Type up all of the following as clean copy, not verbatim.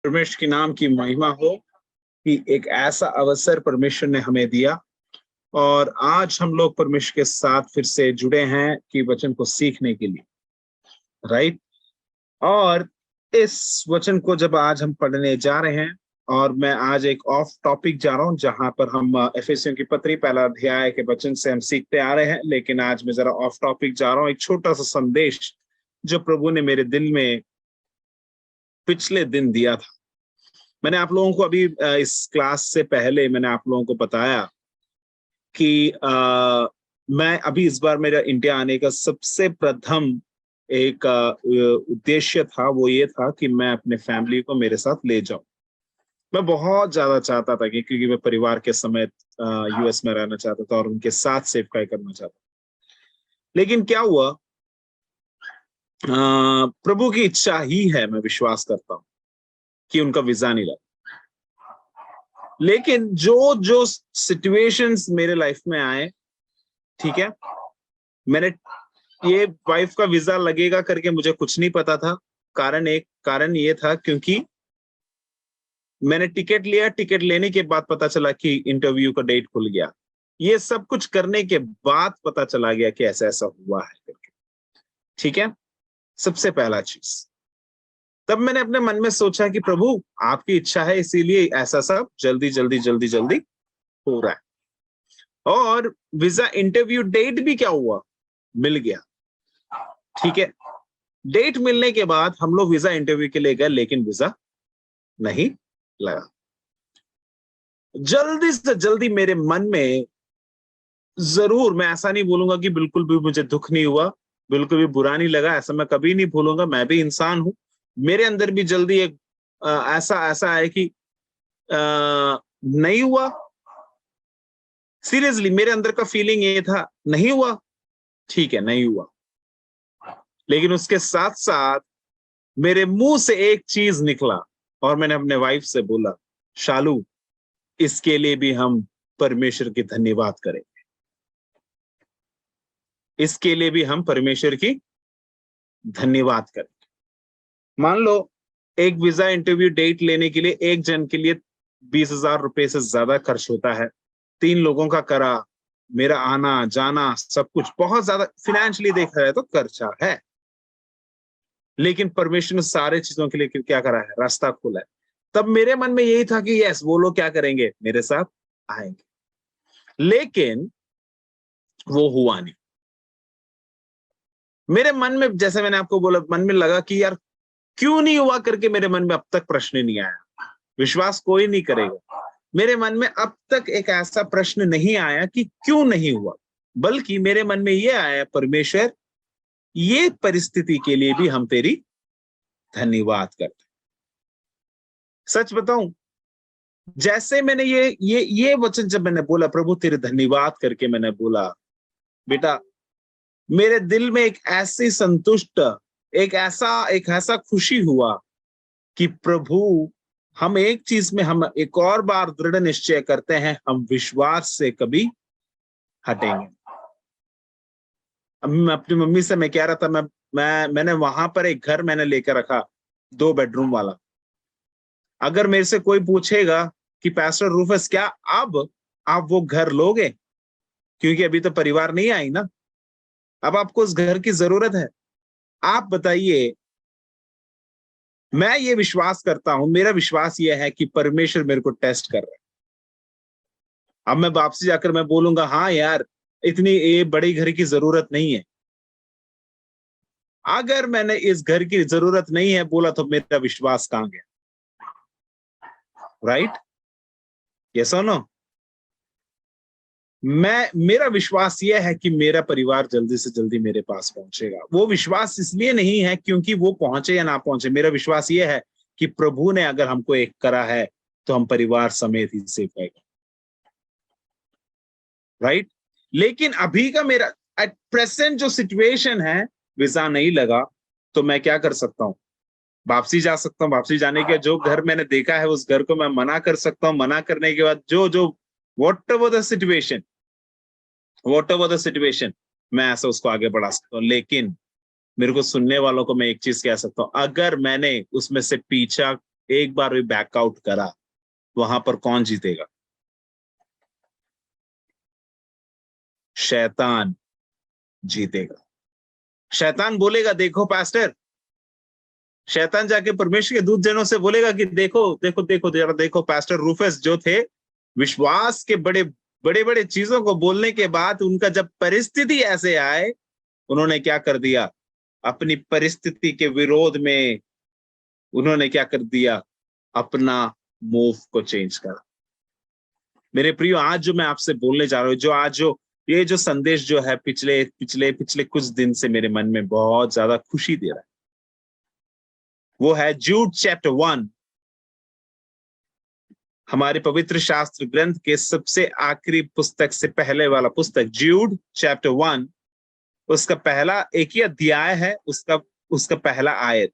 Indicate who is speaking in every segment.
Speaker 1: परमेश्वर के नाम की महिमा हो कि एक ऐसा अवसर परमेश्वर ने हमें दिया और आज हम लोग परमेश्वर के साथ फिर से जुड़े हैं कि वचन को सीखने के लिए, राइट। और इस वचन को जब आज हम पढ़ने जा रहे हैं और मैं आज एक ऑफ टॉपिक जा रहा हूं जहां पर हम एफेसियों की पत्री पहला अध्याय के वचन से हम सीखते आ रहे हैं, लेकिन आज मैं जरा ऑफ टॉपिक जा रहा हूं। एक छोटा सा संदेश जो प्रभु ने मेरे दिल में पिछले दिन दिया था। मैंने आप लोगों को अभी इस क्लास से पहले मैंने आप लोगों को बताया कि मैं अभी इस बार मेरा इंडिया आने का सबसे प्रथम एक उद्देश्य था, वो ये था कि मैं अपने फैमिली को मेरे साथ ले जाऊं। मैं बहुत ज्यादा चाहता था क्योंकि मैं परिवार के समेत यूएस में रहना चाहता था और उनके साथ सेवकाई करना चाहता था। लेकिन क्या हुआ, प्रभु की इच्छा ही है, मैं विश्वास करता हूं कि उनका वीजा नहीं लगा। लेकिन जो जो सिचुएशंस मेरे लाइफ में आए, ठीक है, मैंने ये वाइफ का वीजा लगेगा करके मुझे कुछ नहीं पता था। कारण ये था क्योंकि मैंने टिकट लिया, टिकट लेने के बाद पता चला कि इंटरव्यू का डेट खुल गया। ये सब कुछ करने के बाद पता चला गया कि ऐसा ऐसा हुआ है करके, ठीक है। सबसे पहला चीज, तब मैंने अपने मन में सोचा कि प्रभु आपकी इच्छा है, इसीलिए ऐसा सब जल्दी जल्दी जल्दी जल्दी हो रहा है। और वीजा इंटरव्यू डेट भी क्या हुआ, मिल गया, ठीक है। डेट मिलने के बाद हम लोग वीजा इंटरव्यू के लिए गए, लेकिन वीजा नहीं लगा। जल्दी से जल्दी मेरे मन में, जरूर मैं ऐसा नहीं बोलूंगा कि बिल्कुल भी मुझे दुख नहीं हुआ, बिल्कुल भी बुरा नहीं लगा, ऐसा मैं कभी नहीं भूलूंगा। मैं भी इंसान हूं, मेरे अंदर भी जल्दी एक ऐसा है कि नहीं हुआ। सीरियसली मेरे अंदर का फीलिंग ये था, नहीं हुआ, ठीक है, नहीं हुआ। लेकिन उसके साथ साथ मेरे मुंह से एक चीज निकला और मैंने अपने वाइफ से बोला, शालू इसके लिए भी हम परमेश्वर की धन्यवाद करेंगे, इसके लिए भी हम परमेश्वर की धन्यवाद करेंगे। मान लो एक वीजा इंटरव्यू डेट लेने के लिए एक जन के लिए 20,000 रुपए से ज्यादा खर्च होता है। 3 लोगों का करा, मेरा आना जाना सब कुछ बहुत ज्यादा फिनेंशियली देखा जाए तो खर्चा है। लेकिन परमेश्वर ने सारे चीजों के लिए क्या करा है, रास्ता खोला है। तब मेरे मन में यही था कि यस, वो लोग क्या करेंगे, मेरे साथ आएंगे। लेकिन वो हुआ नहीं। मेरे मन में, जैसे मैंने आपको बोला, मन में लगा कि यार क्यों नहीं हुआ करके मेरे मन में अब तक प्रश्न नहीं आया। विश्वास कोई नहीं करेगा, मेरे मन में अब तक एक ऐसा प्रश्न नहीं आया कि क्यों नहीं हुआ, बल्कि मेरे मन में यह आया, परमेश्वर ये परिस्थिति के लिए भी हम तेरी धन्यवाद करते। सच बताऊं, जैसे मैंने ये वचन जब मैंने बोला, प्रभु तेरे धन्यवाद करके मैंने बोला, बेटा मेरे दिल में एक ऐसी संतुष्ट, एक ऐसा खुशी हुआ कि प्रभु हम एक चीज में हम एक और बार दृढ़ निश्चय करते हैं, हम विश्वास से कभी हटेंगे। अब मैं अपनी मम्मी से मैं कह रहा था, मैंने वहां पर एक घर मैंने लेकर रखा 2 बेडरूम वाला। अगर मेरे से कोई पूछेगा कि पास्टर रूफस क्या अब आप वो घर लोगे, क्योंकि अभी तो परिवार नहीं आई ना, अब आपको उस घर की जरूरत है, आप बताइए। मैं ये विश्वास करता हूं, मेरा विश्वास ये है कि परमेश्वर मेरे को टेस्ट कर रहा है। अब मैं वापसी जाकर मैं बोलूंगा हाँ यार इतनी ये बड़ी घर की जरूरत नहीं है, अगर मैंने इस घर की जरूरत नहीं है बोला तो मेरा विश्वास कहां गया, राइट? यस और नो? मेरा विश्वास यह है कि मेरा परिवार जल्दी से जल्दी मेरे पास पहुंचेगा। वो विश्वास इसलिए नहीं है क्योंकि वो पहुंचे या ना पहुंचे, मेरा विश्वास यह है कि प्रभु ने अगर हमको एक करा है तो हम परिवार समेत ही सेव पाएंगे, राइट? लेकिन अभी का मेरा एट प्रेजेंट जो सिचुएशन है, वीजा नहीं लगा तो मैं क्या कर सकता हूं, वापसी जा सकता हूँ। वापसी जाने के जो घर मैंने देखा है उस घर को मैं मना कर सकता हूँ। मना करने के बाद जो वॉट एवर द सिचुएशन मैं ऐसा उसको आगे बढ़ा सकता हूँ। लेकिन मेरे को सुनने वालों को मैं एक चीज कह सकता हूँ, अगर मैंने उसमें से पीछा एक बार भी बैकआउट करा, वहां पर कौन जीतेगा? शैतान जीतेगा। शैतान बोलेगा, देखो पास्टर, शैतान जाके परमेश्वर के दूत जनों से बोलेगा कि देखो देखो देखो जरा देखो, पास्टर रूफस जो थे, विश्वास के बड़े बड़े बड़े चीजों को बोलने के बाद उनका जब परिस्थिति ऐसे आए, उन्होंने क्या कर दिया? अपनी परिस्थिति के विरोध में उन्होंने क्या कर दिया? अपना मूव को चेंज करा। मेरे प्रियो, आज जो मैं आपसे बोलने जा रहा हूं, जो आज जो ये जो संदेश जो है पिछले पिछले पिछले कुछ दिन से मेरे मन में बहुत ज्यादा खुशी दे रहा है, वो है जूड चैप्टर 1, हमारे पवित्र शास्त्र ग्रंथ के सबसे आखिरी पुस्तक से पहले वाला पुस्तक, जूड चैप्टर 1, उसका पहला एक ही अध्याय है, उसका पहला आयत।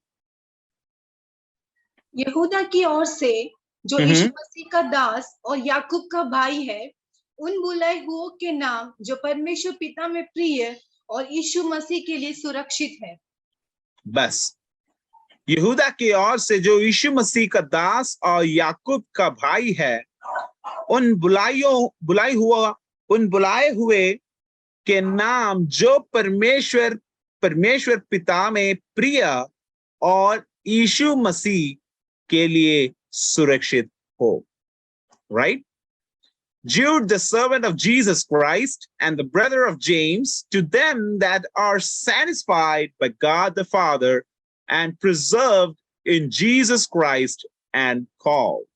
Speaker 2: यहूदा की ओर से जो यीशु मसीह का दास और याकूब का भाई है, उन बुलाए हुओं के नाम जो परमेश्वर पिता में प्रिय और यीशु मसीह के लिए सुरक्षित है। बस,
Speaker 1: यहूदा की ओर से जो यीशु मसीह का दास और याकूब का भाई है, उन बुलाए हुए के नाम जो परमेश्वर पिता में प्रिय और यीशु मसीह के लिए सुरक्षित हो। Right? Jude, the servant of Jesus Christ and the brother of James, to them that are satisfied by God the Father and preserved in Jesus Christ and called.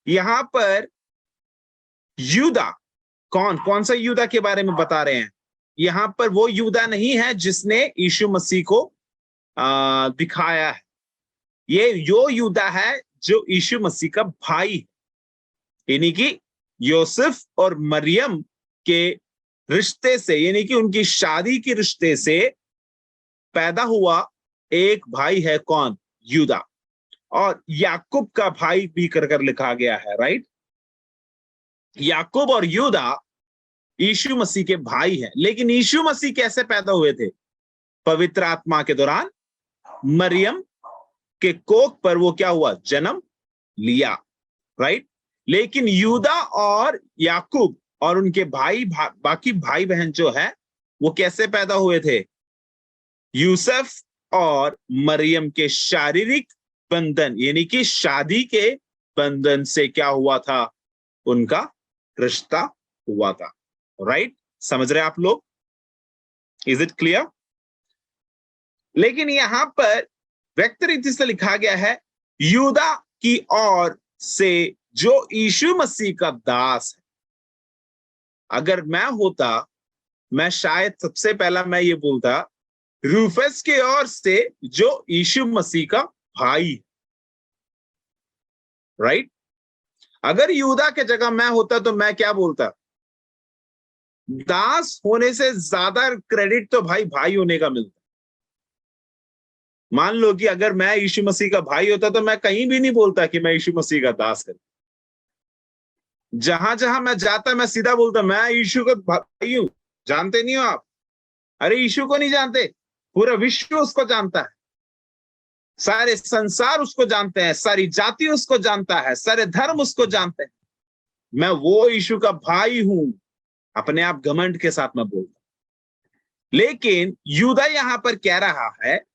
Speaker 1: यहां पर यूदा, कौन सा यूदा के बारे में बता रहे हैं? यहां पर वो यूदा नहीं है जिसने यीशु मसीह को दिखाया है। ये यो यूदा है जो यीशु मसीह का भाई है, यानी कि यूसुफ और मरियम के रिश्ते से, यानी कि उनकी शादी के रिश्ते से पैदा हुआ एक भाई है। कौन? यूदा। और याकूब का भाई भी कर लिखा गया है। राइट? याकूब और यूदा यीशु मसीह के भाई हैं। लेकिन यीशु मसीह कैसे पैदा हुए थे? पवित्र आत्मा के दौरान मरियम के कोख पर वो क्या हुआ? जन्म लिया। राइट? लेकिन यूदा और याकूब और उनके बाकी भाई बहन जो है, वो कैसे पैदा हुए थे? यूसुफ और मरियम के शारीरिक बंधन, यानी कि शादी के बंधन से क्या हुआ था? उनका रिश्ता हुआ था। राइट? समझ रहे आप लोग? Is it clear? लेकिन यहां पर व्यक्त रीति से लिखा गया है, यूदा की ओर से जो यीशु मसीह का दास है। अगर मैं होता, मैं शायद सबसे पहला मैं ये बोलता, रूफस के ओर से जो यीशु मसीह का भाई है। राइट? अगर यूदा के जगह मैं होता तो मैं क्या बोलता? दास होने से ज्यादा क्रेडिट तो भाई होने का मिलता। मान लो कि अगर मैं यीशु मसीह का भाई होता तो मैं कहीं भी नहीं बोलता कि मैं यीशु मसीह का दास कर। जहां जहां मैं जाता मैं सीधा बोलता, मैं यीशु का भाई हूं। जानते नहीं हो आप? अरे यीशु को नहीं जानते? पूरा विश्व उसको जानता है, सारे संसार उसको जानते हैं, सारी जाति उसको जानता है, सारे धर्म उसको जानते हैं। मैं वो यीशु का भाई हूं, अपने आप घमंड के साथ मैं बोलता। लेकिन यूदा यहां पर कह रहा है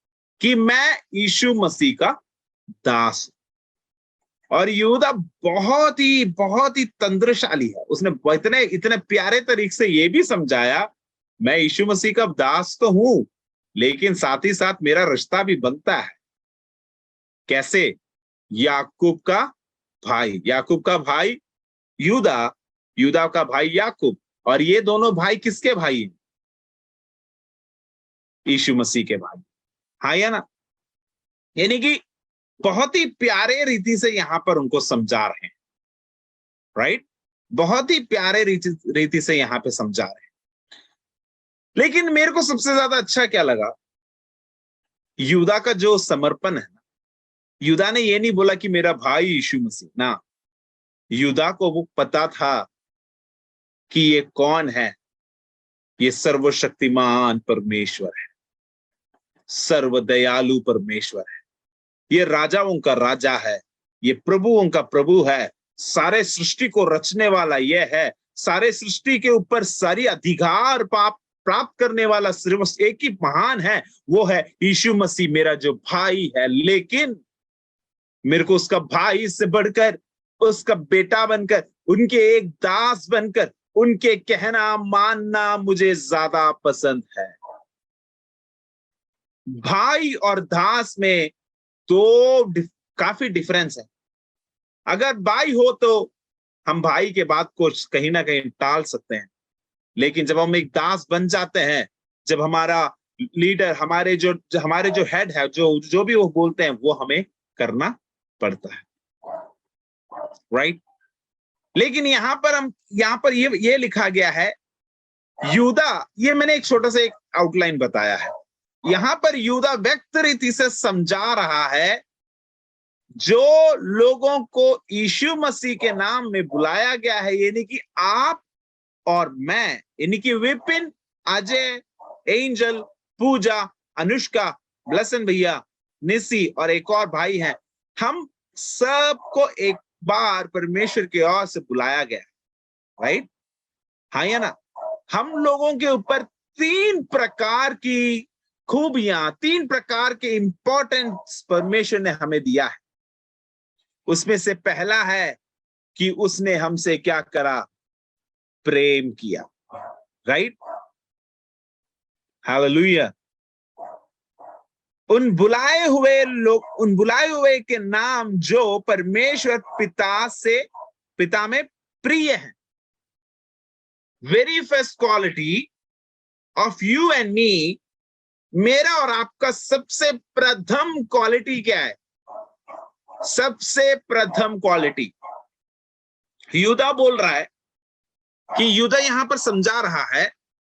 Speaker 1: कि मैं यीशु मसीह का दास हूं। और यूदा बहुत ही तंत्रशाली है। उसने इतने प्यारे तरीके से ये भी समझाया, मैं यीशु मसीह का दास तो हूं, लेकिन साथ ही साथ मेरा रिश्ता भी बनता है। कैसे? याकूब का भाई यूदा का भाई याकूब। और ये दोनों भाई किसके भाई हैं? यीशु मसीह के भाई। हाँ या ना? यानी कि बहुत ही प्यारे रीति से यहां पर उनको समझा रहे हैं। राइट? बहुत ही प्यारे रीति से यहां पे समझा रहे हैं। लेकिन मेरे को सबसे ज्यादा अच्छा क्या लगा? यूदा का जो समर्पण है ना, यूदा ने ये नहीं बोला कि मेरा भाई यीशु मसीह ना, यूदा को वो पता था कि ये कौन है। ये सर्वशक्तिमान परमेश्वर है, सर्वदयालु परमेश्वर है। ये राजाओं का राजा है, ये प्रभुओं का प्रभु है, सारे सृष्टि को रचने वाला ये है, सारे सृष्टि के ऊपर सारी अधिकार प्राप्त करने वाला सिर्फ एक ही महान है, वो है यीशु मसीह, मेरा जो भाई है। लेकिन मेरे को उसका भाई से बढ़कर, उसका बेटा बनकर, उनके एक दास बनकर, उनके कहना मानना मुझे ज्यादा पसंद है। भाई और दास में तो काफी डिफरेंस है। अगर भाई हो तो हम भाई के बात को कहीं ना कहीं टाल सकते हैं, लेकिन जब हम एक दास बन जाते हैं, जब हमारा लीडर, हमारे जो हेड है, जो भी वो बोलते हैं वो हमें करना पड़ता है, राइट। लेकिन यहाँ पर ये लिखा गया है यूदा, ये मैंने एक छोटा सा एक आउटलाइन बताया है। यहाँ पर यूदा व्यक्त रीति से समझा रहा है, जो लोगों को यीशु मसीह के नाम में बुलाया गया है, यानी कि आप और मैं, यानी कि विपिन, अजय, एंजल, पूजा, अनुष्का, ब्लेसन भैया, निसी और एक और भाई हैं, हम सबको एक बार परमेश्वर की ओर से बुलाया गया, राइट। हाँ या ना? हम लोगों के ऊपर 3 प्रकार की खूबियां, 3 प्रकार के इंपॉर्टेंस परमेश्वर ने हमें दिया है। उसमें से पहला है कि उसने हमसे क्या करा? प्रेम किया, राइट। हालेलुया। उन बुलाए हुए के नाम जो परमेश्वर पिता में प्रिय है। Very first quality of you and me, मेरा और आपका सबसे प्रथम क्वालिटी क्या है? सबसे प्रथम क्वालिटी यूदा बोल रहा है कि यूदा यहां पर समझा रहा है,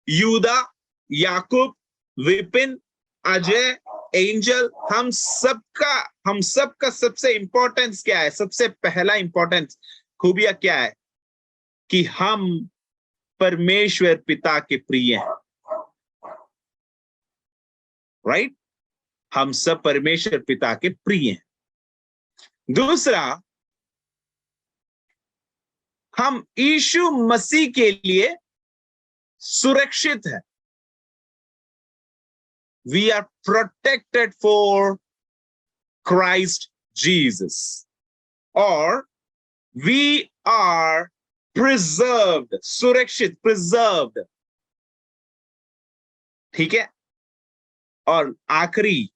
Speaker 1: यूदा, याकूब, विपिन, अजय, एंजल, हम सबका सबसे इंपॉर्टेंस क्या है? सबसे पहला इंपॉर्टेंस खूबियां क्या है? कि हम परमेश्वर पिता के प्रिय हैं, राइट। हम सब परमेश्वर पिता के प्रिय हैं। दूसरा, हम यीशु मसीह के लिए सुरक्षित हैं। We are protected for Christ Jesus, or we are preserved, सुरक्षित, preserved, ठीक है। और आखिरी,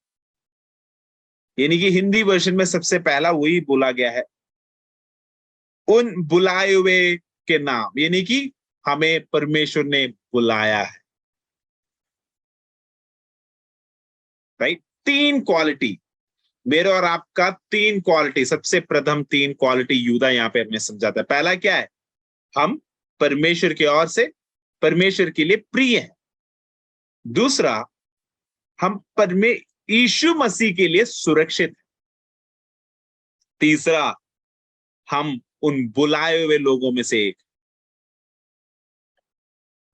Speaker 1: यानी कि हिंदी वर्जन में सबसे पहला वही बोला गया है, उन बुलाए हुए के नाम, यानी कि हमें परमेश्वर ने बुलाया है, राइट। 3 क्वालिटी, मेरे और आपका 3 क्वालिटी, सबसे प्रथम 3 क्वालिटी यूदा यहां पे हमें समझाता है। पहला क्या है? हम परमेश्वर की ओर से, परमेश्वर के लिए प्रिय हैं। दूसरा, हम यीशु मसीह के लिए सुरक्षित हैं। तीसरा, हम उन बुलाए हुए लोगों में से एक।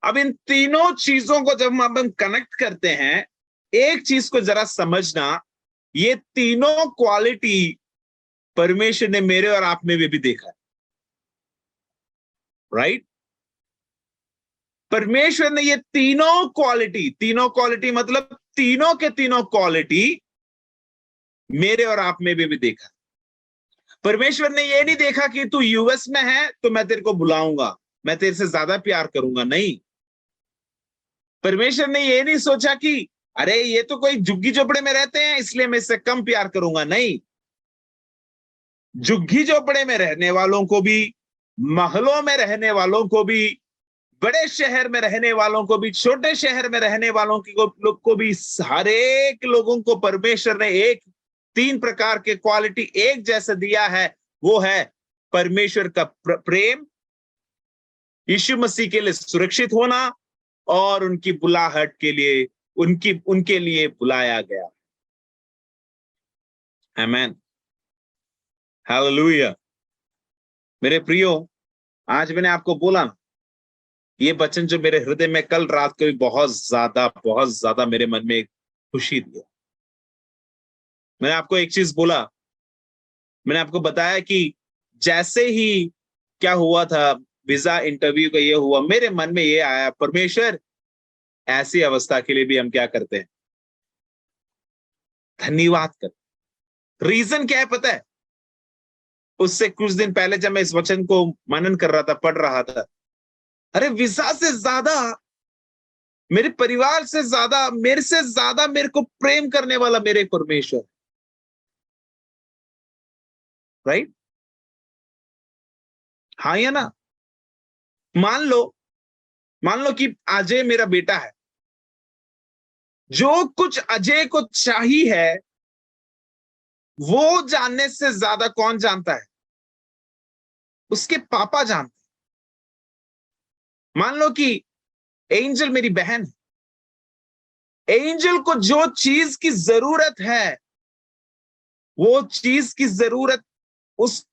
Speaker 1: अब इन तीनों चीजों को जब हम कनेक्ट करते हैं, एक चीज को जरा समझना, ये तीनों क्वालिटी परमेश्वर ने मेरे और आप में भी देखा है, राइट। परमेश्वर ने ये तीनों क्वालिटी मतलब तीनों के तीनों क्वालिटी मेरे और आप में भी देखा। परमेश्वर ने ये नहीं देखा कि तू यूएस में है तो मैं तेरे को बुलाऊंगा, मैं तेरे से ज्यादा प्यार करूंगा, नहीं। परमेश्वर ने ये नहीं सोचा कि अरे ये तो कोई झुग्गी झोपड़े में रहते हैं इसलिए मैं इससे कम प्यार करूंगा, नहीं। झुग्गी झोपड़े में रहने वालों को भी, महलों में रहने वालों को भी, बड़े शहर में रहने वालों को भी, छोटे शहर में रहने वालों को भी, हर एक लोगों को परमेश्वर ने 3 प्रकार के क्वालिटी एक जैसे दिया है। वो है परमेश्वर का प्रेम, यीशु मसीह के लिए सुरक्षित होना, और उनकी बुलाहट के लिए, उनके लिए बुलाया गया। आमीन, हालेलुया। मेरे प्रियो, आज मैंने आपको बोला ना, ये वचन जो मेरे हृदय में कल रात को बहुत ज्यादा मेरे मन में खुशी दिया। मैंने आपको एक चीज बोला, मैंने आपको बताया कि जैसे ही क्या हुआ था, वीजा इंटरव्यू का ये हुआ, मेरे मन में ये आया, परमेश्वर ऐसी अवस्था के लिए भी हम क्या करते हैं, धन्यवाद करते। रीजन क्या है पता है? उससे कुछ दिन पहले जब मैं इस वचन को मनन कर रहा था, पढ़ रहा था, अरे वीजा से ज्यादा, मेरे परिवार से ज्यादा, मेरे से ज्यादा मेरे को प्रेम करने वाला मेरे परमेश्वर, राइट? हाँ या ना? मान लो कि अजय मेरा बेटा है, जो कुछ अजय को चाहिए है वो जानने से ज्यादा कौन जानता है? उसके पापा जानते हैं। मान लो कि एंजल मेरी बहन है, एंजल को जो चीज की जरूरत है वो चीज की जरूरत उस,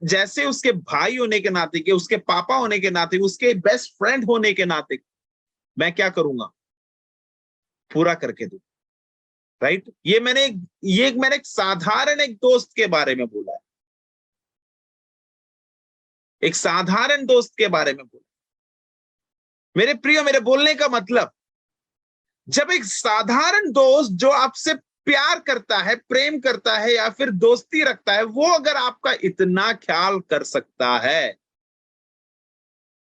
Speaker 1: जैसे उसके भाई होने के नाते, के उसके पापा होने के नाते, उसके बेस्ट फ्रेंड होने के नाते मैं क्या करूंगा? पूरा करके दूं, राइट? ये मैंने एक साधारण एक दोस्त के बारे में बोला है, एक साधारण दोस्त के बारे में बोला। मेरे प्रिय, मेरे बोलने का मतलब, जब एक साधारण दोस्त जो आपसे प्यार करता है, प्रेम करता है या फिर दोस्ती रखता है, वो अगर आपका इतना ख्याल कर सकता है,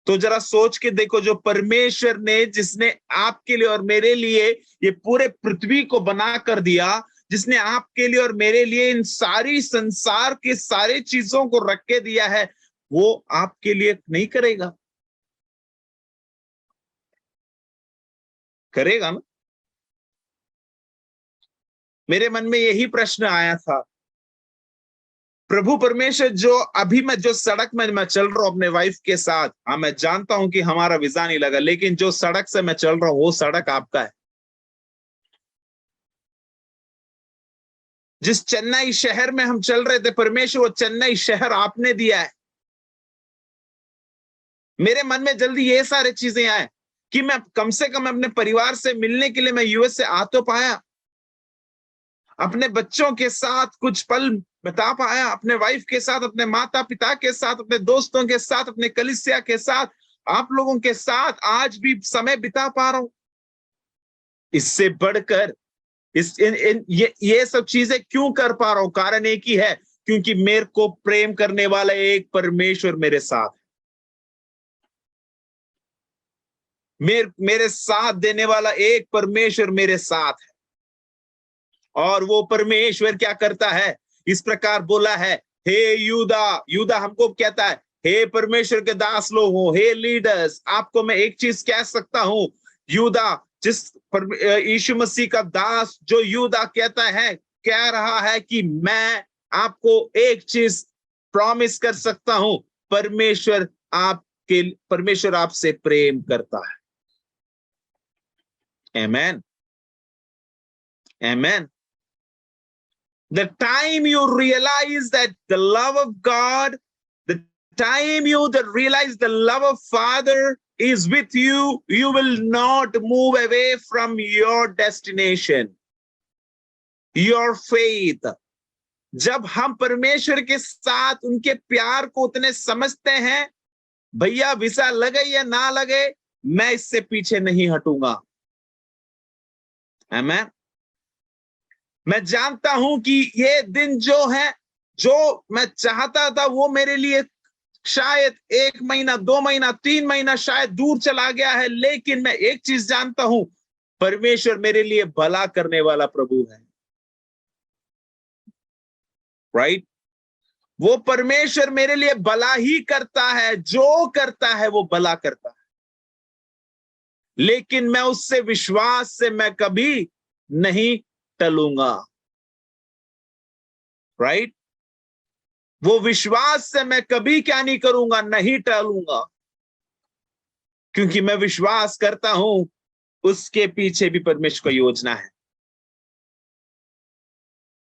Speaker 1: तो जरा सोच के देखो, जो परमेश्वर ने, जिसने आपके लिए और मेरे लिए ये पूरे पृथ्वी को बना कर दिया, जिसने आपके लिए और मेरे लिए इन सारी संसार के सारे चीजों को रख के दिया है, वो आपके लिए नहीं करेगा? करेगा ना? मेरे मन में यही प्रश्न आया था, प्रभु परमेश्वर, जो अभी मैं जो सड़क में मैं चल रहा हूं अपने वाइफ के साथ, हाँ मैं जानता हूं कि हमारा वीजा नहीं लगा, लेकिन जो सड़क से मैं चल रहा हूं वो सड़क आपका है। जिस चेन्नई शहर में हम चल रहे थे परमेश्वर, वो चेन्नई शहर आपने दिया है। मेरे मन में जल्दी ये सारी चीजें आए कि मैं कम से कम अपने परिवार से मिलने के लिए मैं यूएस से आ तो पाया, अपने बच्चों के साथ कुछ पल बिता पाया, अपने वाइफ के साथ, अपने माता पिता के साथ, अपने दोस्तों के साथ, अपने कलीसिया के साथ, आप लोगों के साथ आज भी समय बिता पा रहा हूं। इससे बढ़कर ये सब चीजें क्यों कर पा रहा हूं? कारण एक ही है, क्योंकि मेरे को प्रेम करने वाला एक परमेश्वर मेरे साथ, मेरे साथ देने वाला एक परमेश्वर मेरे साथ है। और वो परमेश्वर क्या करता है? इस प्रकार बोला है, हे यूदा, यूदा हमको कहता है, हे परमेश्वर के दास लोगों, हे लीडर्स, आपको मैं एक चीज कह सकता हूं, यूदा, जिस यीशु मसीह का दास जो यूदा कहता है, कह रहा है कि मैं आपको एक चीज प्रॉमिस कर सकता हूं, परमेश्वर आपसे प्रेम करता है। आमेन, आमेन। The time you realize that the love of God, the time you realize the love of Father is with you, you will not move away from your destination, your faith. जब हम परमेश्वर के साथ उनके प्यार को उतने समझते हैं, भैया वीसा लगे या ना लगे, मैं इससे पीछे नहीं हटूंगा। आमेन। मैं जानता हूं कि ये दिन जो है, जो मैं चाहता था वो मेरे लिए शायद 1 महीना, 2 महीना, 3 महीना शायद दूर चला गया है, लेकिन मैं एक चीज जानता हूं, परमेश्वर मेरे लिए भला करने वाला प्रभु है, राइट? वो परमेश्वर मेरे लिए भला ही करता है, जो करता है वो भला करता है, लेकिन मैं उससे विश्वास से मैं कभी नहीं टलूंगा, राइट? वो विश्वास से मैं कभी क्या नहीं करूंगा, नहीं टलूंगा, क्योंकि मैं विश्वास करता हूं उसके पीछे भी परमेश्वर की योजना है।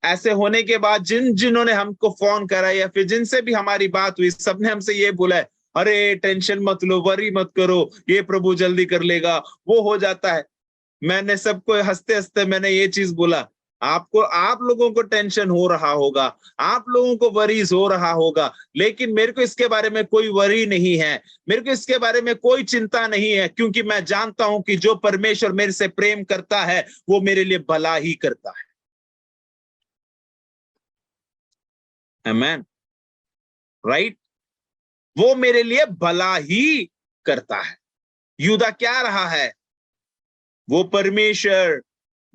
Speaker 1: ऐसे होने के बाद जिन्होंने हमको फोन करा या फिर जिनसे भी हमारी बात हुई, सबने हमसे ये बोला है, अरे टेंशन मत लो, वरी मत करो, ये प्रभु जल्दी कर लेगा, वो हो जाता है। मैंने सबको हंसते हंसते मैंने ये चीज बोला, आपको, आप लोगों को टेंशन हो रहा होगा, आप लोगों को वरीज हो रहा होगा, लेकिन मेरे को इसके बारे में कोई वरी नहीं है, मेरे को इसके बारे में कोई चिंता नहीं है, क्योंकि मैं जानता हूं कि जो परमेश्वर मेरे से प्रेम करता है वो मेरे लिए भला ही करता है। आमेन, राइट? वो मेरे लिए भला ही करता है। यूदा क्या रहा है? वो परमेश्वर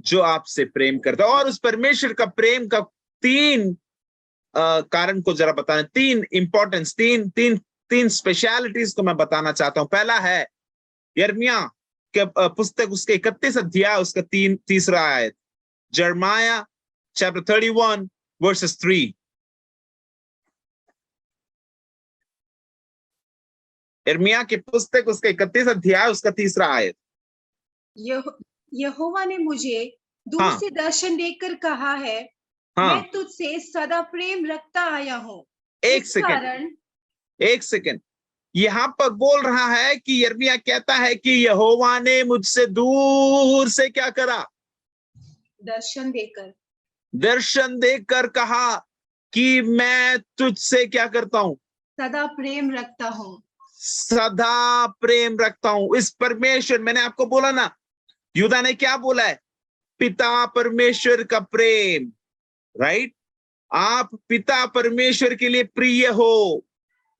Speaker 1: जो आपसे प्रेम करता है। और उस परमेश्वर का प्रेम का तीन कारण को जरा बताना, तीन इंपॉर्टेंस, तीन स्पेशलिटीज को मैं बताना चाहता हूं। पहला है यिर्मयाह के पुस्तक उसके 31 अध्याय उसका तीसरा आयत, जर्माया चैप्टर 31 वर्सेस 3। यिर्मयाह की पुस्तक उसके 31 अध्याय उसका तीसरा आयत।
Speaker 2: यहोवा ने मुझे दूर
Speaker 1: हाँ,
Speaker 2: से दर्शन देकर कहा है,
Speaker 1: हाँ,
Speaker 2: मैं तुझसे सदा प्रेम रखता आया हूँ।
Speaker 1: एक
Speaker 2: इस
Speaker 1: सेकंड,
Speaker 2: कारण
Speaker 1: एक सेकंड, यहां पर बोल रहा है कि यिर्मयाह कहता है कि यहोवा ने मुझसे दूर से क्या करा? दर्शन देकर कहा कि मैं तुझसे क्या करता हूं?
Speaker 2: सदा प्रेम रखता हूँ।
Speaker 1: सदा प्रेम रखता हूं। इस परमेश्वर, मैंने आपको बोला ना, यूदा ने क्या बोला है? पिता परमेश्वर का प्रेम, राइट? आप पिता परमेश्वर के लिए प्रिय हो।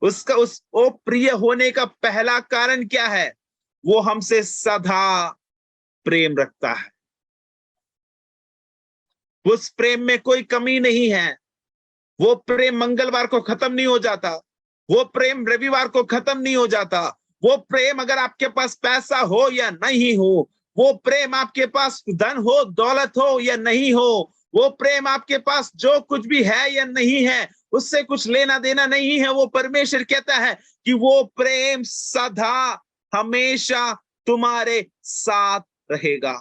Speaker 1: उसका वो प्रिय होने का पहला कारण क्या है? वो हमसे सदा प्रेम रखता है। उस प्रेम में कोई कमी नहीं है। वो प्रेम मंगलवार को खत्म नहीं हो जाता, वो प्रेम रविवार को खत्म नहीं हो जाता। वो प्रेम अगर आपके पास पैसा हो या नहीं हो, वो प्रेम आपके पास धन हो, दौलत हो या नहीं हो, वो प्रेम आपके पास जो कुछ भी है या नहीं है, उससे कुछ लेना देना नहीं है। वो परमेश्वर कहता है कि वो प्रेम सदा हमेशा तुम्हारे साथ रहेगा,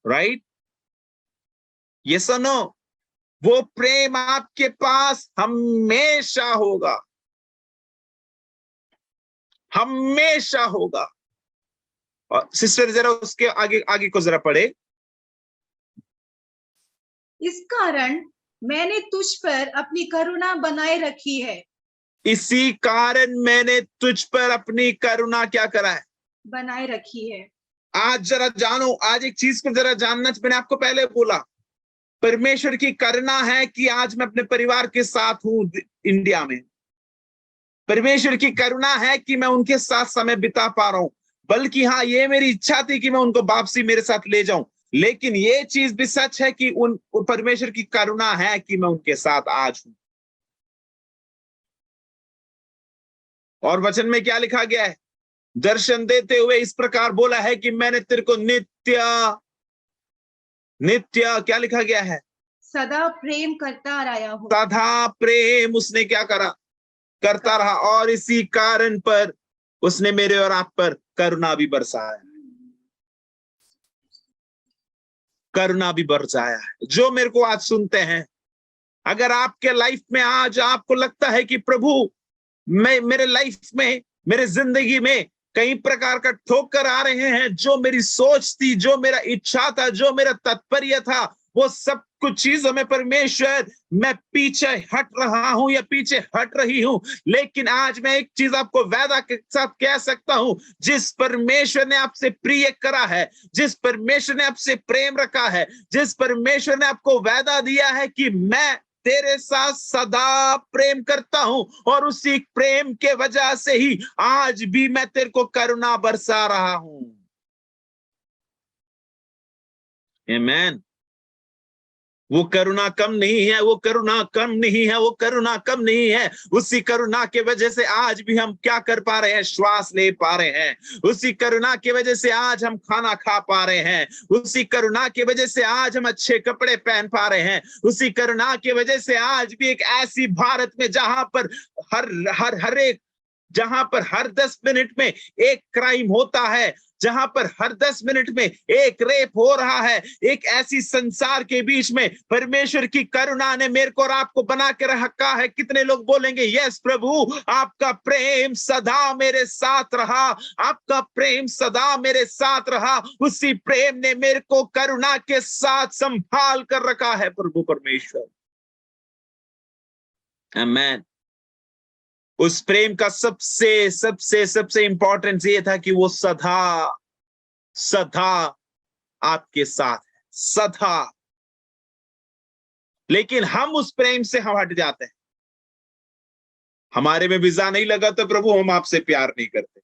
Speaker 1: राइट? ये सुनो, वो प्रेम आपके पास हमेशा होगा, हमेशा होगा। और सिस्टर जरा उसके आगे आगे को जरा पढ़े।
Speaker 2: इस कारण मैंने तुझ पर अपनी करुणा बनाए रखी है।
Speaker 1: इसी कारण मैंने तुझ पर अपनी करुणा क्या करा है?
Speaker 2: बनाए रखी है।
Speaker 1: आज जरा जानो, आज एक चीज को जरा जानना, मैंने आपको पहले बोला, परमेश्वर की करुणा है कि आज मैं अपने परिवार के साथ हूं इंडिया में। परमेश्वर की करुणा है कि मैं उनके साथ समय बिता पा रहा हूं। बल्कि हाँ, ये मेरी इच्छा थी कि मैं उनको वापसी मेरे साथ ले जाऊं, लेकिन ये चीज भी सच है कि उन परमेश्वर की करुणा है कि मैं उनके साथ आज हूं। और वचन में क्या लिखा गया है? दर्शन देते हुए इस प्रकार बोला है कि मैंने तेरे को नित्य नित्य क्या लिखा गया है?
Speaker 2: सदा प्रेम करता रहा हूं।
Speaker 1: सदा प्रेम उसने क्या करा? करता रहा। और इसी कारण पर उसने मेरे और आप पर करुणा भी बरसाया, करुणा भी बरसाया है। जो मेरे को आज सुनते हैं, अगर आपके लाइफ में आज आपको लगता है कि प्रभु, मैं मेरे लाइफ में, मेरे जिंदगी में कई प्रकार का ठोकर आ रहे हैं, जो मेरी सोच थी, जो मेरा इच्छा था, जो मेरा तात्पर्य था, वो सब कुछ चीजों में परमेश्वर मैं पीछे हट रहा हूं या पीछे हट रही हूं, लेकिन आज मैं एक चीज आपको वादा के साथ कह सकता हूं, जिस परमेश्वर ने आपसे प्रिय करा है, जिस परमेश्वर ने आपसे प्रेम रखा है, जिस परमेश्वर ने आपको वादा दिया है कि मैं तेरे साथ सदा प्रेम करता हूं, और उसी प्रेम के वजह से ही आज भी मैं तेरे को करुणा बरसा रहा हूं। आमीन। वो करुणा कम नहीं है, वो करुणा कम नहीं है, वो करुणा कम नहीं है। उसी करुणा के वजह से आज भी हम क्या कर पा रहे हैं? श्वास ले पा रहे हैं। उसी करुणा की वजह से आज हम खाना खा पा रहे हैं। उसी करुणा की वजह से आज हम अच्छे कपड़े पहन पा रहे हैं। उसी करुणा की वजह से आज भी एक ऐसी भारत में जहां पर हर एक जहां पर हर 10 मिनट में एक क्राइम होता है, जहां पर हर 10 मिनट में एक रेप हो रहा है, एक ऐसी संसार के बीच में परमेश्वर की करुणा ने मेरे को और आपको बना के रखा है। कितने लोग बोलेंगे यस प्रभु, आपका प्रेम सदा मेरे साथ रहा, आपका प्रेम सदा मेरे साथ रहा, उसी प्रेम ने मेरे को करुणा के साथ संभाल कर रखा है प्रभु परमेश्वर। आमेन। उस प्रेम का सबसे सबसे सबसे इंपॉर्टेंस ये था कि वो सदा सदा आपके साथ है, सदा। लेकिन हम उस प्रेम से हम हट जाते हैं। हमारे में वीजा नहीं लगा तो प्रभु हम आपसे प्यार नहीं करते।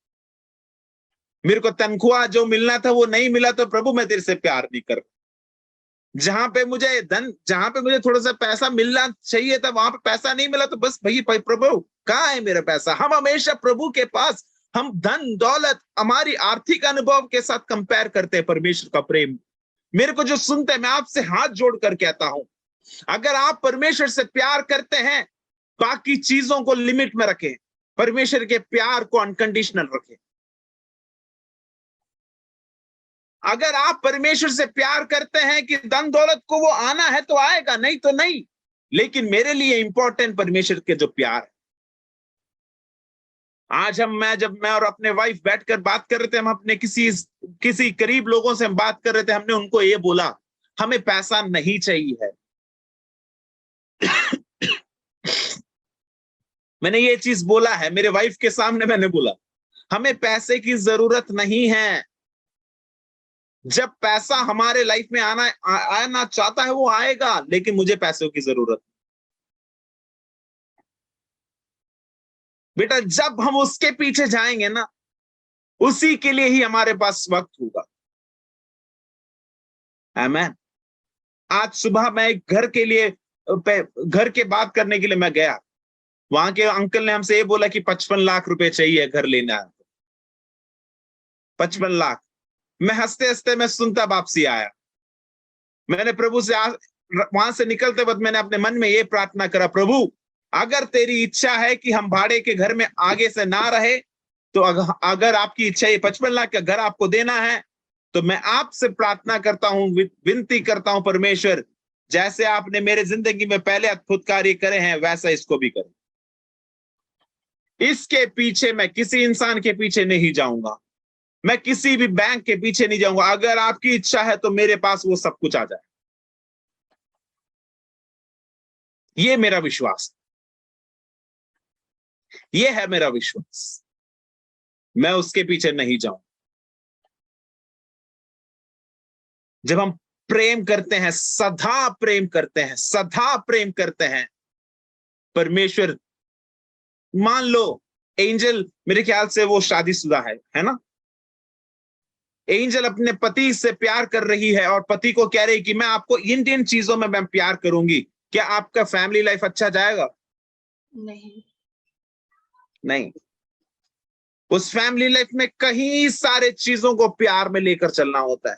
Speaker 1: मेरे को तनख्वाह जो मिलना था वो नहीं मिला तो प्रभु मैं तेरे से प्यार नहीं कर। जहां पे मुझे थोड़ा सा पैसा मिलना चाहिए था वहां पे पैसा नहीं मिला तो बस भाई प्रभु कहाँ है मेरा पैसा। हम हमेशा प्रभु के पास हम धन दौलत हमारी आर्थिक अनुभव के साथ कंपेयर करते हैं परमेश्वर का प्रेम। मेरे को जो सुनते हैं मैं आपसे हाथ जोड़कर कहता हूं, अगर आप परमेश्वर से प्यार करते हैं बाकी चीजों को लिमिट में रखें, परमेश्वर के प्यार को अनकंडीशनल रखें। अगर आप परमेश्वर से प्यार करते हैं कि धन दौलत को वो आना है तो आएगा, नहीं तो नहीं, लेकिन मेरे लिए इंपॉर्टेंट परमेश्वर के जो प्यार है। आज जब मैं और अपने वाइफ बैठकर बात कर रहे थे, हम अपने किसी करीब लोगों से हम बात कर रहे थे, हमने उनको ये बोला हमें पैसा नहीं चाहिए है। मैंने ये चीज बोला है मेरे वाइफ के सामने, मैंने बोला हमें पैसे की जरूरत नहीं है। जब पैसा हमारे लाइफ में आना चाहता है वो आएगा, लेकिन मुझे पैसों की जरूरत। बेटा जब हम उसके पीछे जाएंगे ना, उसी के लिए ही हमारे पास वक्त होगा। आमीन। आज सुबह मैं एक घर के बात करने के लिए मैं गया। वहां के अंकल ने हमसे ये बोला कि 55 लाख रुपए चाहिए घर लेना है। 55 लाख। मैं हंसते हंसते मैं सुनता वापसी आया। मैंने प्रभु से वहां से निकलते वक्त मैंने अपने मन में ये प्रार्थना करा, प्रभु अगर तेरी इच्छा है कि हम भाड़े के घर में आगे से ना रहे, तो अगर आपकी इच्छा ये 55 लाख का घर आपको देना है, तो मैं आपसे प्रार्थना करता हूं, विनती करता हूं परमेश्वर, जैसे आपने मेरे जिंदगी में पहले अद्भुत कार्य करे हैं वैसा इसको भी करें। इसके पीछे मैं किसी इंसान के पीछे नहीं जाऊंगा, मैं किसी भी बैंक के पीछे नहीं जाऊंगा। अगर आपकी इच्छा है तो मेरे पास वो सब कुछ आ जाए। ये मेरा विश्वास, ये है मेरा विश्वास। मैं उसके पीछे नहीं जाऊं। जब हम प्रेम करते हैं, सदा प्रेम करते हैं, सदा प्रेम करते हैं, परमेश्वर, मान लो एंजल, मेरे ख्याल से वो शादीशुदा है ना, एंजल अपने पति से प्यार कर रही है और पति को कह रही कि मैं आपको इन चीजों में मैं प्यार करूंगी, क्या आपका फैमिली लाइफ अच्छा जाएगा? नहीं। उस फैमिली लाइफ में कई सारे चीजों को प्यार में लेकर चलना होता है।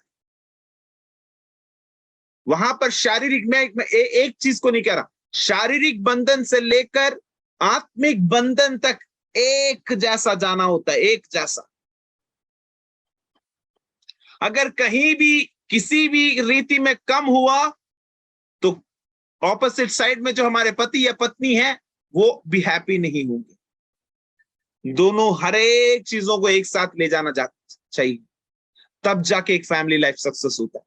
Speaker 1: वहां पर शारीरिक में एक चीज को नहीं कह रहा, शारीरिक बंधन से लेकर आत्मिक बंधन तक एक जैसा जाना होता है, एक जैसा। अगर कहीं भी किसी भी रीति में कम हुआ तो ऑपोजिट साइड में जो हमारे पति या पत्नी है वो भी हैप्पी नहीं होंगे। दोनों हर एक चीजों को एक साथ ले जाना चाहिए, तब जाके एक फैमिली लाइफ सक्सेस होता है।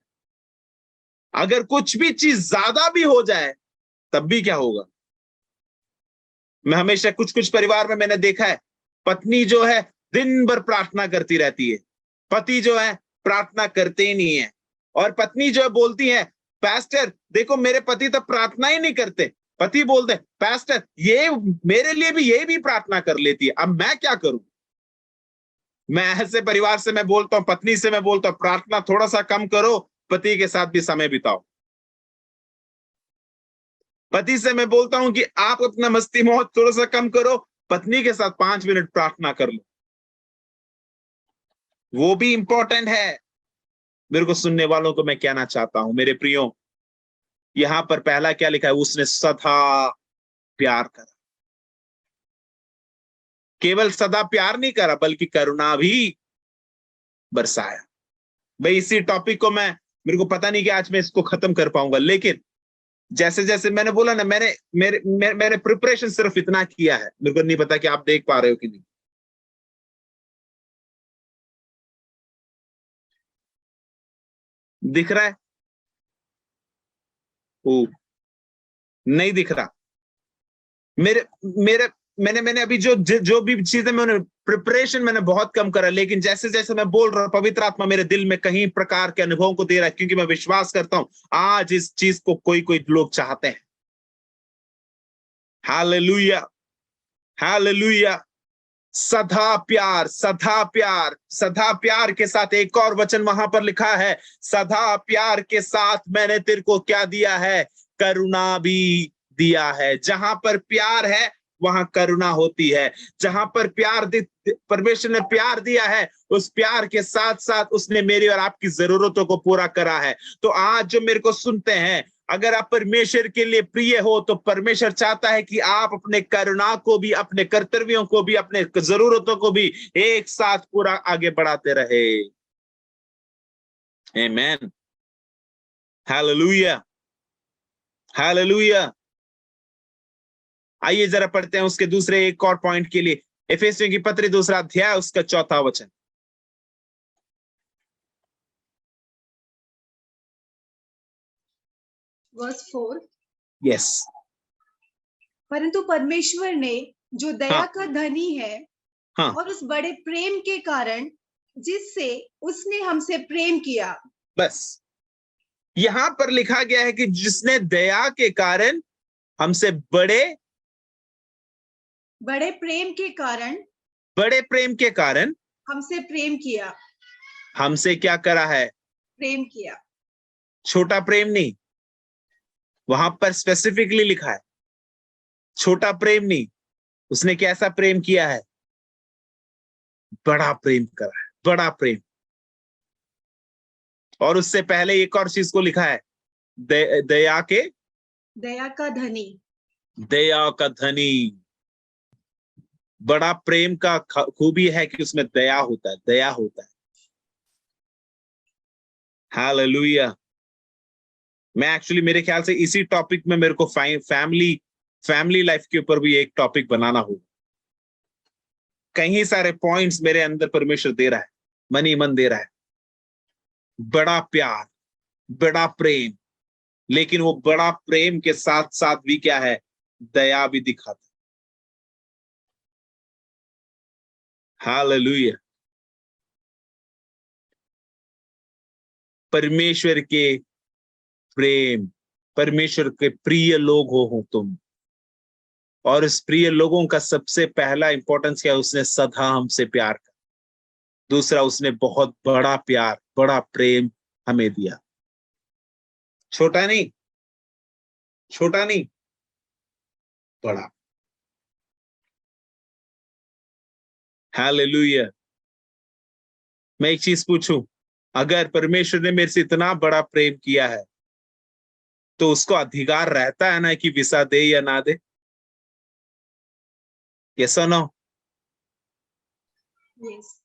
Speaker 1: अगर कुछ भी चीज ज्यादा भी हो जाए तब भी क्या होगा? मैं हमेशा कुछ परिवार में मैंने देखा है, पत्नी जो है दिन भर प्रार्थना करती रहती है, पति जो है प्रार्थना करते ही नहीं है, और पत्नी जो है बोलती है पास्टर देखो मेरे पति तो प्रार्थना ही नहीं करते, पति बोलते पास्टर ये मेरे लिए भी ये भी प्रार्थना कर लेती है, अब मैं क्या करूं? मैं ऐसे परिवार से मैं बोलता हूं, पत्नी से मैं बोलता हूं प्रार्थना थोड़ा सा कम करो, पति के साथ भी समय बिताओ। पति से मैं बोलता हूं कि आप अपना मस्ती मौत थोड़ा सा कम करो, पत्नी के साथ 5 मिनट प्रार्थना कर लो। वो भी इंपॉर्टेंट है। मेरे को सुनने वालों को मैं कहना चाहता हूं, मेरे प्रियो, यहां पर पहला क्या लिखा है? उसने सदा प्यार करा। केवल सदा प्यार नहीं करा बल्कि करुणा भी बरसाया। भाई इसी टॉपिक को मेरे को पता नहीं कि आज मैं इसको खत्म कर पाऊंगा, लेकिन जैसे जैसे मैंने बोला ना, मैंने प्रिपरेशन सिर्फ इतना किया है, मेरे को नहीं पता कि आप देख पा रहे हो कि नहीं। दिख रहा है? ओ, नहीं दिख रहा। मेरे मेरे मैंने अभी जो भी चीजें मैंने प्रिपरेशन मैंने बहुत कम करा, लेकिन जैसे जैसे मैं बोल रहा हूं पवित्र आत्मा मेरे दिल में कहीं प्रकार के अनुभवों को दे रहा है, क्योंकि मैं विश्वास करता हूं आज इस चीज को कोई कोई लोग चाहते हैं। Hallelujah, hallelujah. सदा प्यार, सदा प्यार, सदा प्यार के साथ एक और वचन वहां पर लिखा है, सदा प्यार के साथ मैंने तेरे को क्या दिया है? करुणा भी दिया है। जहां पर प्यार है वहां करुणा होती है। जहां पर परमेश्वर ने प्यार दिया है, उस प्यार के साथ साथ उसने मेरी और आपकी जरूरतों को पूरा करा है। तो आज जो मेरे को सुनते हैं, अगर आप परमेश्वर के लिए प्रिय हो तो परमेश्वर चाहता है कि आप अपने करुणा को भी, अपने कर्तव्यों को भी, अपने जरूरतों को भी एक साथ पूरा आगे बढ़ाते रहे। आमीन, हालेलुया, हालेलुया। आइए जरा पढ़ते हैं उसके दूसरे एक और पॉइंट के लिए, इफिसियों की पत्री 2 अध्याय उसका 4 वचन।
Speaker 2: वर्स 4।
Speaker 1: यस।
Speaker 2: परंतु परमेश्वर ने जो दया
Speaker 1: हाँ,
Speaker 2: का धनी है,
Speaker 1: हाँ,
Speaker 2: और उस बड़े प्रेम के कारण जिससे उसने हमसे प्रेम किया।
Speaker 1: बस यहां पर लिखा गया है कि जिसने दया के कारण हमसे बड़े
Speaker 2: प्रेम के कारण
Speaker 1: बड़े प्रेम के कारण
Speaker 2: हमसे प्रेम किया।
Speaker 1: हमसे क्या करा है?
Speaker 2: प्रेम किया।
Speaker 1: छोटा प्रेम नहीं, वहां पर स्पेसिफिकली लिखा है छोटा प्रेम नहीं, उसने कैसा प्रेम किया है? बड़ा प्रेम करा है, बड़ा प्रेम। और उससे पहले एक और चीज को लिखा है, दया
Speaker 2: का धनी।
Speaker 1: दया का धनी। बड़ा प्रेम का खूबी है कि उसमें दया होता है, दया होता है। हालेलुया। मैं एक्चुअली मेरे ख्याल से इसी टॉपिक में मेरे को फैमिली लाइफ के ऊपर भी एक टॉपिक बनाना होगा। कई सारे पॉइंट्स मेरे अंदर परमेश्वर दे रहा है, मन ही मन दे रहा है। बड़ा प्यार, बड़ा प्रेम, लेकिन वो बड़ा प्रेम के साथ साथ भी क्या है? दया भी दिखाता है। हालेलुया। परमेश्वर के प्रेम, परमेश्वर के प्रिय लोग हो तुम, और इस प्रिय लोगों का सबसे पहला इंपॉर्टेंस क्या है? उसने सदा हमसे प्यार किया। दूसरा, उसने बहुत बड़ा प्यार, बड़ा प्रेम हमें दिया। छोटा नहीं, छोटा नहीं, बड़ा। हालेलुया। मैं एक चीज पूछूं, अगर परमेश्वर ने मेरे से इतना बड़ा प्रेम किया है तो उसको अधिकार रहता है ना कि वीसा दे या ना दे? यस और नो?
Speaker 2: यस।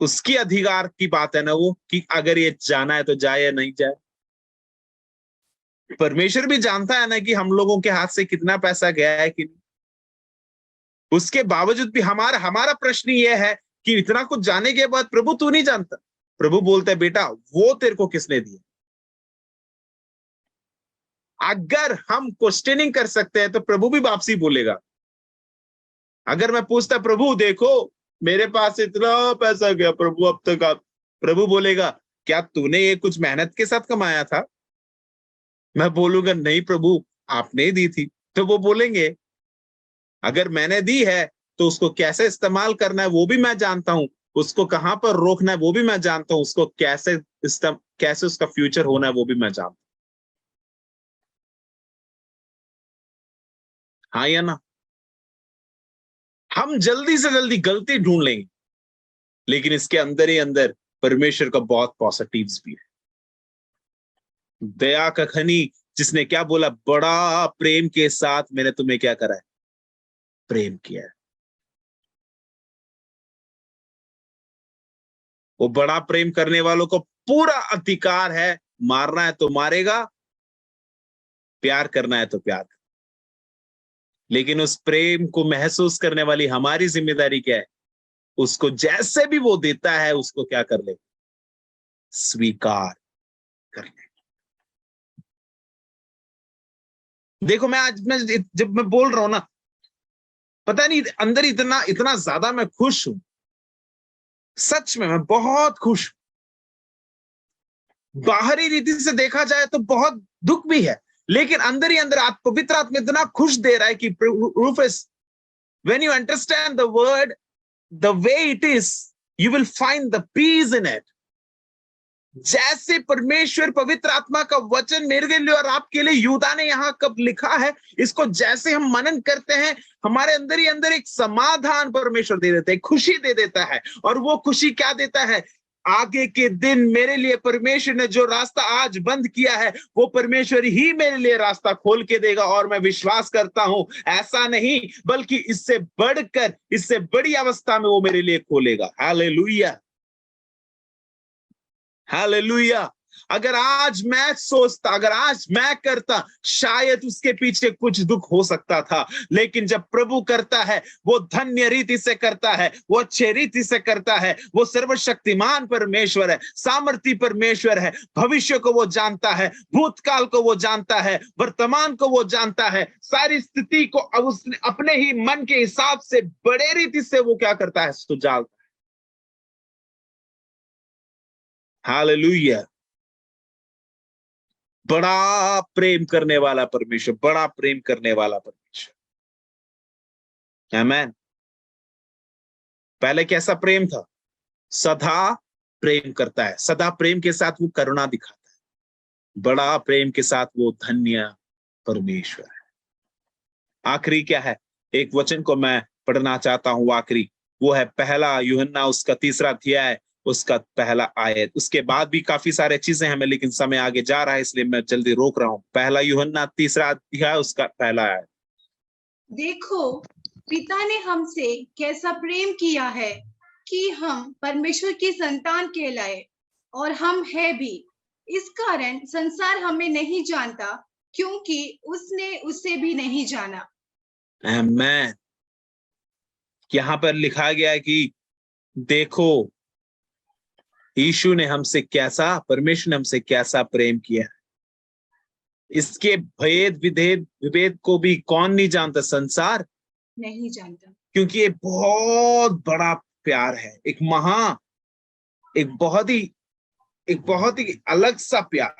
Speaker 1: उसकी अधिकार की बात है ना वो, कि अगर ये जाना है तो जाए या नहीं जाए। परमेश्वर भी जानता है ना कि हम लोगों के हाथ से कितना पैसा गया है कि नहीं। उसके बावजूद भी हमारा हमारा प्रश्न ये है कि इतना कुछ जाने के बाद प्रभु तू नहीं जानता? प्रभु बोलता है बेटा वो तेरे को किसने दिया? अगर हम क्वेश्चनिंग कर सकते हैं तो प्रभु भी वापसी बोलेगा। अगर मैं पूछता प्रभु देखो मेरे पास इतना पैसा गया प्रभु अब तक, आप प्रभु बोलेगा क्या तूने ये कुछ मेहनत के साथ कमाया था? मैं बोलूंगा नहीं प्रभु आपने ही दी थी। तो वो बोलेंगे अगर मैंने दी है तो उसको कैसे इस्तेमाल करना है वो भी मैं जानता हूं, उसको कहां पर रोकना है वो भी मैं जानता हूं, उसको कैसे उसका फ्यूचर होना है वो भी मैं जानता हूं। हाँ या ना? हम जल्दी से जल्दी गलती ढूंढ लेंगे, लेकिन इसके अंदर ही अंदर परमेश्वर का बहुत पॉजिटिव्स भी है। दया का खनी, जिसने क्या बोला? बड़ा प्रेम के साथ मैंने तुम्हें क्या करा है? प्रेम किया है। वो बड़ा प्रेम करने वालों को पूरा अधिकार है, मारना है तो मारेगा, प्यार करना है तो प्यार। लेकिन उस प्रेम को महसूस करने वाली हमारी जिम्मेदारी क्या है? उसको जैसे भी वो देता है उसको क्या कर ले? स्वीकार कर ले। देखो मैं जब मैं बोल रहा हूं ना, पता नहीं अंदर इतना इतना ज्यादा मैं खुश हूं, सच में मैं बहुत खुश हूं। बाहरी रीति से देखा जाए तो बहुत दुख भी है, लेकिन अंदर ही अंदर पवित्र आत्मा इतना खुश दे रहा है कि Rufus, when you understand the word the way it is, you will find the peace in it. जैसे परमेश्वर पवित्र आत्मा का वचन मेरे लिए और आपके लिए यूदा ने यहाँ कब लिखा है, इसको जैसे हम मनन करते हैं, हमारे अंदर ही अंदर एक समाधान परमेश्वर दे देता है, खुशी दे देता है। और वो खुशी क्या देता है? आगे के दिन मेरे लिए परमेश्वर ने जो रास्ता आज बंद किया है, वो परमेश्वर ही मेरे लिए रास्ता खोल के देगा। और मैं विश्वास करता हूं ऐसा नहीं बल्कि इससे बढ़कर, इससे बड़ी अवस्था में वो मेरे लिए खोलेगा। Hallelujah, hallelujah. अगर आज मैं सोचता, अगर आज मैं करता, शायद उसके पीछे कुछ दुख हो सकता था, लेकिन जब प्रभु करता है वो धन्य रीति से करता है, वो अच्छे रीति से करता है। वो सर्वशक्तिमान परमेश्वर है, सामर्थी परमेश्वर है। भविष्य को वो जानता है, भूतकाल को वो जानता है, वर्तमान को वो जानता है। सारी स्थिति को अब उसने अपने ही मन के हिसाब से बड़े रीति से वो क्या करता है? सुलझाता है। हालेलुया। बड़ा प्रेम करने वाला परमेश्वर, बड़ा प्रेम करने वाला परमेश्वर। आमीन। पहले कैसा प्रेम था? सदा प्रेम करता है, सदा प्रेम के साथ वो करुणा दिखाता है, बड़ा प्रेम के साथ वो धन्य परमेश्वर है। आखिरी क्या है? एक वचन को मैं पढ़ना चाहता हूं, आखिरी वो है पहला यूहन्ना उसका 3 अध्याय उसका पहला आयत। उसके बाद भी काफी सारे चीजें हमें, लेकिन समय आगे जा रहा है इसलिए मैं जल्दी रोक रहा हूं। पहला यूहन्ना 3 अध्याय उसका पहला आयत।
Speaker 2: देखो पिता ने हमसे कैसा प्रेम किया है कि हम परमेश्वर की संतान कहलाए, और हम है भी। इस कारण संसार हमें नहीं जानता क्योंकि उसने उसे भी नहीं जाना।
Speaker 1: आमीन। यहां पर लिखा गया है कि देखो यीशु ने हमसे कैसा, परमेश्वर ने हमसे कैसा प्रेम किया है। इसके भेद विभेद को भी कौन नहीं जानता? संसार
Speaker 2: नहीं जानता,
Speaker 1: क्योंकि ये बहुत बड़ा प्यार है, एक बहुत ही अलग सा प्यार।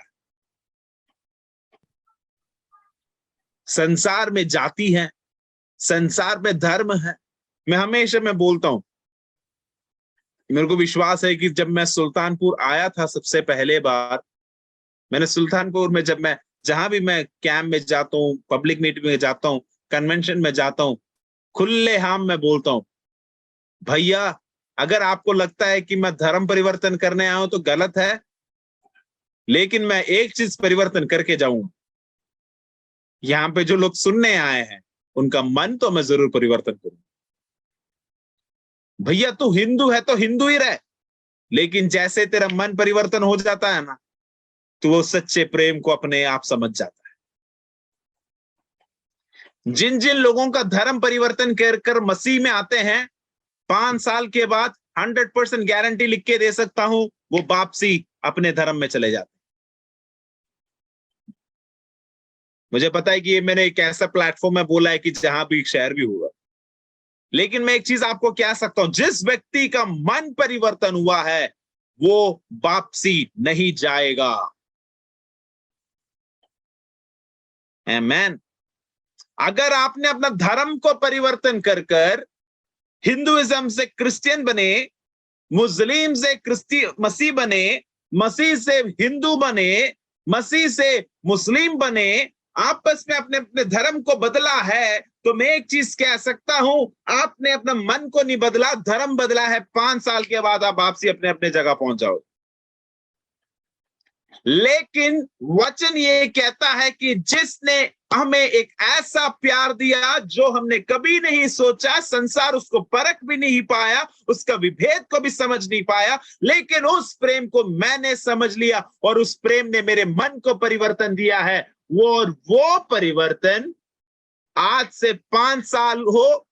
Speaker 1: संसार में जाति है, संसार में धर्म है। मैं बोलता हूं, मेरे को विश्वास है कि जब मैं सुल्तानपुर आया था सबसे पहले बार, मैंने सुल्तानपुर में जब मैं जहां भी मैं कैंप में जाता हूँ, पब्लिक मीटिंग में जाता हूँ, कन्वेंशन में जाता हूँ, खुले हम मैं बोलता हूँ, भैया अगर आपको लगता है कि मैं धर्म परिवर्तन करने आया हूं तो गलत है, लेकिन मैं एक चीज परिवर्तन करके जाऊंगा। यहाँ पे जो लोग सुनने आए हैं उनका मन तो मैं जरूर परिवर्तन करूंगा। भैया तू हिंदू है तो हिंदू ही रहे, लेकिन जैसे तेरा मन परिवर्तन हो जाता है ना, तो वो सच्चे प्रेम को अपने आप समझ जाता है। जिन जिन लोगों का धर्म परिवर्तन कर मसीह में आते हैं, 5 साल के बाद 100% गारंटी लिख के दे सकता हूं, वो वापसी अपने धर्म में चले जाते हैं। मुझे पता है कि ये मैंने एक ऐसा प्लेटफॉर्म में बोला है कि जहां भी शहर भी हुआ, लेकिन मैं एक चीज आपको कह सकता हूं, जिस व्यक्ति का मन परिवर्तन हुआ है वो वापसी नहीं जाएगा। आमीन। अगर आपने अपना धर्म को परिवर्तन कर हिंदुइज्म से क्रिश्चियन बने, मुस्लिम से मसीह बने, मसीह से हिंदू बने, मसीह से मुस्लिम बने, आपस में अपने अपने धर्म को बदला है, तो मैं एक चीज कह सकता हूं, आपने अपना मन को नहीं बदला, धर्म बदला है। 5 साल के बाद आप वापसी अपने अपने जगह पहुंच जाओ। लेकिन वचन ये कहता है कि जिसने हमें एक ऐसा प्यार दिया जो हमने कभी नहीं सोचा, संसार उसको परख भी नहीं पाया, उसका विभेद को भी समझ नहीं पाया, लेकिन उस प्रेम को मैंने समझ लिया और उस प्रेम ने मेरे मन को परिवर्तन दिया है। वो परिवर्तन आज से 5 साल हो,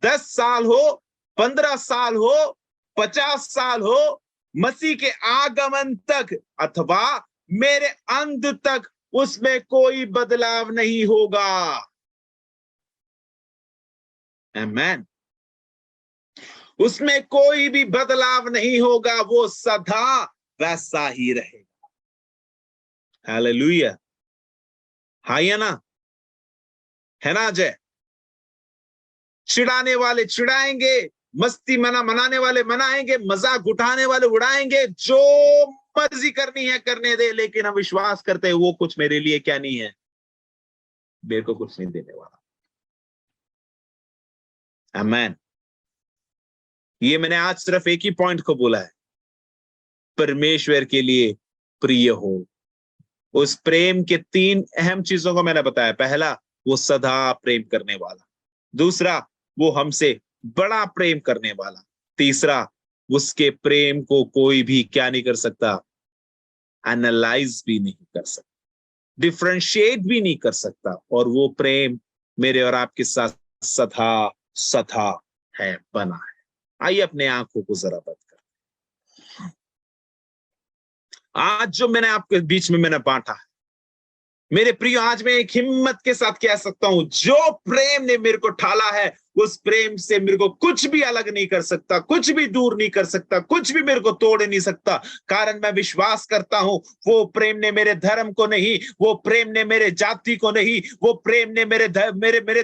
Speaker 1: 10 साल हो, 15 साल हो, 50 साल हो, मसीह के आगमन तक अथवा मेरे अंत तक उसमें कोई बदलाव नहीं होगा। आमीन। उसमें कोई भी बदलाव नहीं होगा, वो सदा वैसा ही रहेगा। हालेलुया। हाय ना, है ना जय? चिढ़ाने वाले चिढ़ाएंगे, मस्ती मनाने वाले मनाएंगे, मजाक उठाने वाले उड़ाएंगे, जो मर्जी करनी है करने दे, लेकिन हम विश्वास करते हैं वो कुछ मेरे लिए क्या नहीं है, मेरे को कुछ नहीं देने वाला। आमीन। ये मैंने आज सिर्फ एक ही पॉइंट को बोला है, परमेश्वर के लिए प्रिय हो। उस प्रेम के 3 अहम चीजों को मैंने बताया। पहला, वो सदा प्रेम करने वाला। दूसरा, वो हमसे बड़ा प्रेम करने वाला। तीसरा, उसके प्रेम को कोई भी क्या नहीं कर सकता, एनालाइज भी नहीं कर सकता, डिफरेंशिएट भी नहीं कर सकता। और वो प्रेम मेरे और आपके साथ सदा सदा है, बना है। आइए अपने आंखों को जरा बंद कर। आज जो मैंने आपके बीच में मैंने बांटा है, मेरे प्रियो, आज मैं एक हिम्मत के साथ कह सकता हूं, जो प्रेम ने मेरे को ठाला है, उस प्रेम से मेरे को कुछ भी अलग नहीं कर सकता, कुछ भी दूर नहीं कर सकता, कुछ भी मेरे को तोड़ नहीं सकता। कारण मैं विश्वास करता हूं, वो प्रेम ने मेरे धर्म को नहीं, वो प्रेम ने मेरे जाति को नहीं, वो प्रेम ने मेरे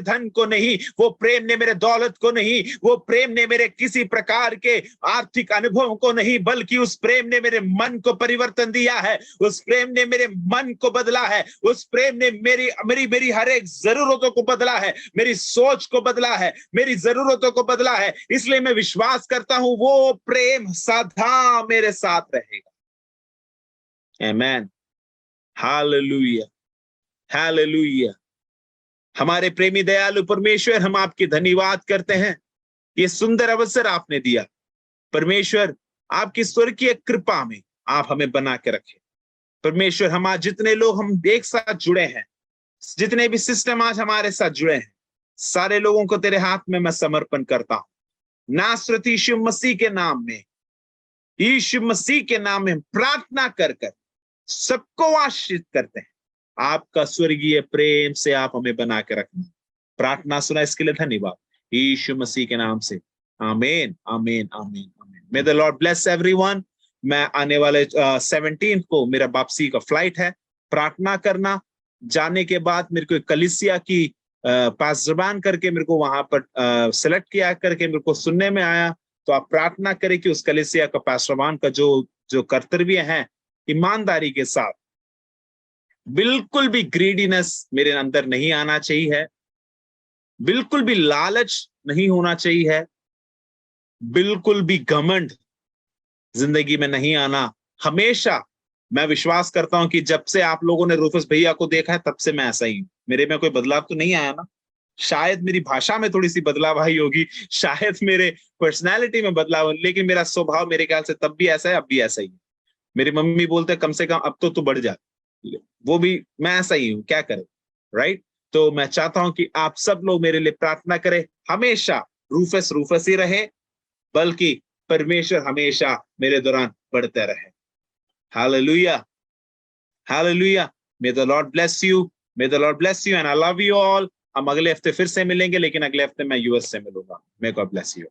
Speaker 1: धन को नहीं, वो प्रेम ने मेरे दौलत को नहीं, वो प्रेम ने मेरे किसी प्रकार के आर्थिक अनुभव को नहीं, बल्कि उस प्रेम ने मेरे मन को परिवर्तन दिया है। उस प्रेम ने मेरे मन को बदला है। उस प्रेम ने मेरी हर एक जरूरतों को बदला है, मेरी सोच को बदला है, मेरी जरूरतों को बदला है। इसलिए मैं विश्वास करता हूं वो प्रेम सदा मेरे साथ रहेगा। आमीन। Hallelujah, hallelujah. हमारे प्रेमी दयालु परमेश्वर, हम आपके धन्यवाद करते हैं, ये सुंदर अवसर आपने दिया। परमेश्वर, आपकी स्वर्गीय कृपा में आप हमें बना के रखें। परमेश्वर, हम आज जितने लोग हम एक साथ जुड़े हैं, जितने भी सिस्टम आज हमारे साथ जुड़े हैं, सारे लोगों को तेरे हाथ में मैं समर्पण करता हूं। नासरत यीशु मसीह के नाम में, यीशु मसीह के नाम में प्रार्थना कर कर सबको आशीषित करते हैं। आपका स्वर्गीय प्रेम से आप हमें बना के रखना। प्रार्थना सुना, इसके लिए धन्यवाद, यीशु मसीह के नाम से। आमीन, आमीन, आमीन, आमीन। मे द लॉर्ड ब्लेस एवरीवन। मैं आने वाले 17 को मेरा वापसी का फ्लाइट है। प्रार्थना करना। जाने के बाद मेरे को कलीसिया की पास जबान करके मेरे को वहां पर सिलेक्ट किया करके मेरे को सुनने में आया, तो आप प्रार्थना करें कि उस कलीसिया का पासरबान का जो कर्तव्य है, ईमानदारी के साथ, बिल्कुल भी ग्रीडीनेस मेरे अंदर नहीं आना चाहिए, बिल्कुल भी लालच नहीं होना चाहिए, बिल्कुल भी घमंड जिंदगी में नहीं आना। हमेशा मैं विश्वास करता हूं कि जब से आप लोगों ने रूफस भैया को देखा है, तब से मैं ऐसा ही हूं। मेरे में कोई बदलाव तो नहीं आया ना? शायद मेरी भाषा में थोड़ी सी बदलाव आई होगी, शायद मेरे पर्सनैलिटी में बदलाव, लेकिन मेरा स्वभाव मेरे ख्याल से तब भी ऐसा है, अब भी ऐसा ही है। मेरी मम्मी बोलते कम से कम अब तो तू बढ़ जा, वो भी मैं ऐसा ही हूँ, क्या करे, राइट? तो मैं चाहता हूं कि आप सब लोग मेरे लिए प्रार्थना करें, हमेशा रूफस ही रहे, बल्कि परमेश्वर हमेशा मेरे दौरान बढ़ते रहे। Hallelujah, hallelujah. May the Lord bless you, may the Lord bless you and I love you all. हम अगले हफ्ते फिर से मिलेंगे, लेकिन अगले हफ्ते मैं यूएस से मिलूंगा। May God bless you.